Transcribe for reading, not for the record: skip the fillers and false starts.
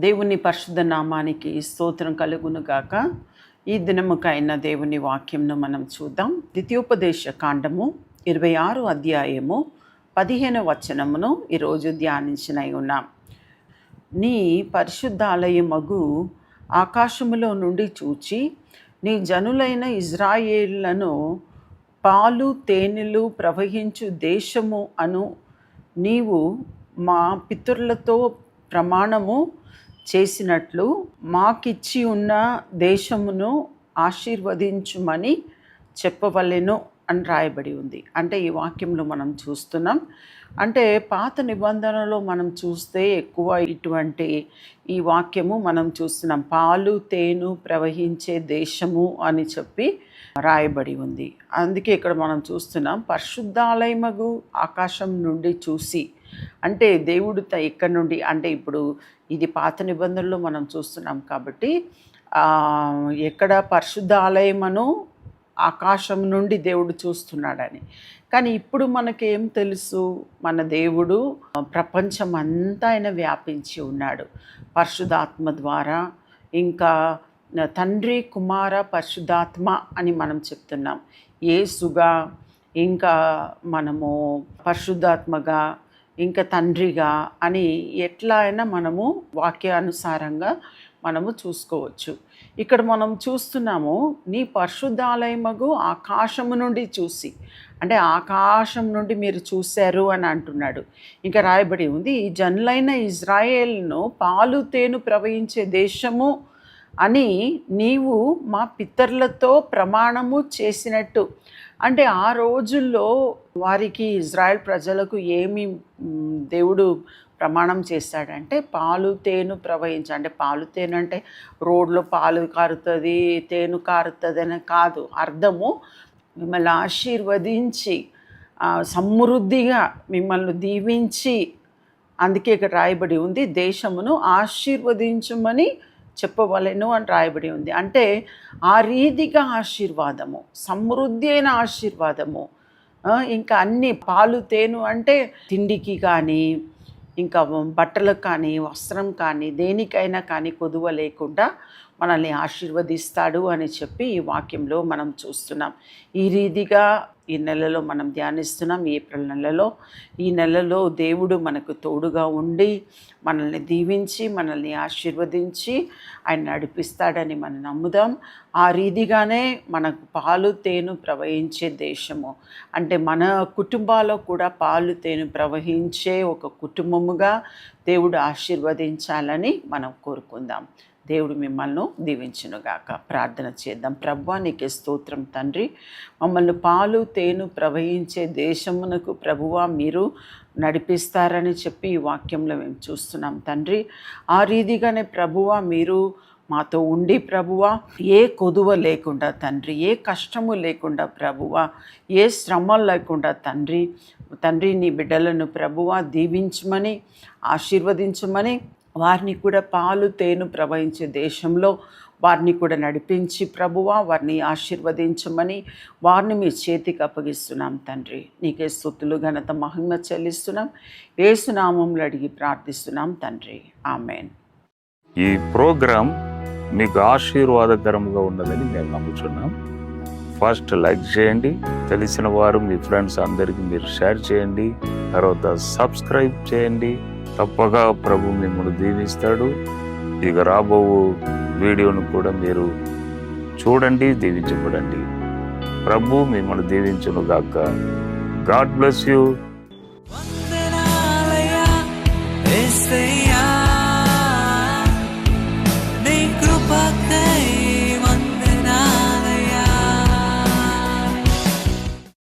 దేవుని పరిశుద్ధ నామానికి స్తోత్రం కలుగును గాక. ఈ దినముకైన దేవుని వాక్యంను మనం చూద్దాం. ద్వితీయోపదేశ కాండము 26 అధ్యాయము 15 వచనమును ఈరోజు ధ్యానించినై ఉన్నాం. నీ పరిశుద్ధాలయమగు ఆకాశములో నుండి చూచి నీ జనులైన ఇజ్రాయేళ్లను పాలు తేనెలు ప్రవహించు దేశము అను నీవు మా పితరులతో ప్రమాణము చేసినట్లు మాకిచ్చి ఉన్న దేశమును ఆశీర్వదించుమని చెప్పవలెను అని రాయబడి ఉంది. అంటే ఈ వాక్యంలో మనం చూస్తున్నాం. అంటే పాత నిబంధనలో మనం చూస్తే ఎక్కువ ఇటువంటి ఈ వాక్యము మనం చూస్తున్నాం. పాలు తేను ప్రవహించే దేశము అని చెప్పి రాయబడి ఉంది. అందుకే ఇక్కడ మనం చూస్తున్నాం పరిశుద్ధాలయమగు ఆకాశం నుండి చూసి, అంటే దేవుడు ఇక్కడ నుండి, అంటే ఇప్పుడు ఇది పాత నిబంధనలో మనం చూస్తున్నాం కాబట్టి ఎక్కడ పరిశుద్ధ ఆలయమను ఆకాశం నుండి దేవుడు చూస్తున్నాడని. కానీ ఇప్పుడు మనకేం తెలుసు, మన దేవుడు ప్రపంచం అంతా ఆయన వ్యాపించి ఉన్నాడు పరిశుద్ధాత్మ ద్వారా. ఇంకా తండ్రి కుమార పరిశుద్ధాత్మ అని మనం చెప్తున్నాం. యేసుగా, ఇంకా మనము పరిశుద్ధాత్మగా, ఇంకా తండ్రిగా అని ఎట్లా అయినా మనము వాక్యానుసారంగా మనము చూసుకోవచ్చు. ఇక్కడ మనం చూస్తున్నాము నీ పరిశుద్ధాలయమగు ఆకాశము నుండి చూసి, అంటే ఆకాశం నుండి మీరు చూశారు అని అంటున్నాడు. ఇంకా రాయబడి ఉంది, ఈ జనులైన ఇజ్రాయేల్ను పాలు తేను ప్రవహించే దేశము అని నీవు మా పితరులతో ప్రమాణము చేసినట్టు. అంటే ఆ రోజుల్లో వారికి ఇజ్రాయెల్ ప్రజలకు ఏమి దేవుడు ప్రమాణం చేశాడంటే పాలు తేను ప్రవహించ, అంటే పాలు తేను అంటే రోడ్లో పాలు కారుతుంది తేను కారుతుంది అని కాదు అర్థము. మిమ్మల్ని ఆశీర్వదించి సమృద్ధిగా మిమ్మల్ని దీవించి, అందుకే ఇక్కడ రాయబడి ఉంది దేశమును ఆశీర్వదించమని చెప్పవలెను అని రాయబడి ఉంది. అంటే ఆ రీతిగా ఆశీర్వాదము, సమృద్ధి అయిన ఆశీర్వాదము. ఇంకా అన్ని పాలు తేను అంటే తిండికి కానీ, ఇంకా బట్టలకు కానీ, వస్త్రం కానీ, దేనికైనా కానీ కొదువ లేకుండా మనల్ని ఆశీర్వదిస్తాడు అని చెప్పి ఈ వాక్యంలో మనం చూస్తున్నాం. ఈ రీతిగా ఈ నెలలో మనం ధ్యానిస్తున్నాం. ఏప్రిల్ నెలలో, ఈ నెలలో దేవుడు మనకు తోడుగా ఉండి మనల్ని దీవించి మనల్ని ఆశీర్వదించి ఆయన నడిపిస్తాడని మనం నమ్ముదాం. ఆ రీతిగానే మనకు పాలు తేను ప్రవహించే దేశము, అంటే మన కుటుంబాల్లో కూడా పాలు తేను ప్రవహించే ఒక కుటుంబముగా దేవుడు ఆశీర్వదించాలని మనం కోరుకుందాం. దేవుడు మిమ్మల్ని దీవించునుగాక. ప్రార్థన చేద్దాం. ప్రభువా నీకే స్తోత్రం తండ్రి, మమ్మల్ని పాలు తేను ప్రవహించే దేశమునకు ప్రభువా మీరు నడిపిస్తారని చెప్పి ఈ వాక్యంలో మేము చూస్తున్నాం తండ్రి. ఆ రీతిగానే ప్రభువా మీరు మాతో ఉండి ప్రభువా ఏ కొదువ లేకుండా తండ్రి, ఏ కష్టము లేకుండా ప్రభువా, ఏ శ్రమ లేకుండా తండ్రి నీ బిడ్డలను ప్రభువా దీవించమని ఆశీర్వదించమని, వారిని కూడా పాలు తేను ప్రవహించే దేశంలో వారిని కూడా నడిపించి ప్రభువా వారిని ఆశీర్వదించమని వారిని మీ చేతికి అప్పగిస్తున్నాం తండ్రి. నీకే స్తుతులు ఘనత మహిమ చెల్లిస్తున్నాం. యేసు నామములో అడిగి ప్రార్థిస్తున్నాం తండ్రి, ఆమేన్. ఈ ప్రోగ్రాం మీకు ఆశీర్వాదకరంగా ఉన్నదని మేము నమ్ముతున్నాం. ఫస్ట్ లైక్ చేయండి, తెలిసిన వారు మీ ఫ్రెండ్స్ అందరికీ మీరు షేర్ చేయండి, తర్వాత సబ్స్క్రైబ్ చేయండి. తప్పగా ప్రభు మిమ్మల్ని దీవిస్తాడు. ఇక రాబో వీడియోను కూడా మీరు చూడండి, దీవించబడండి. ప్రభు మిమ్మల్ని దీవించును గాక. God bless you.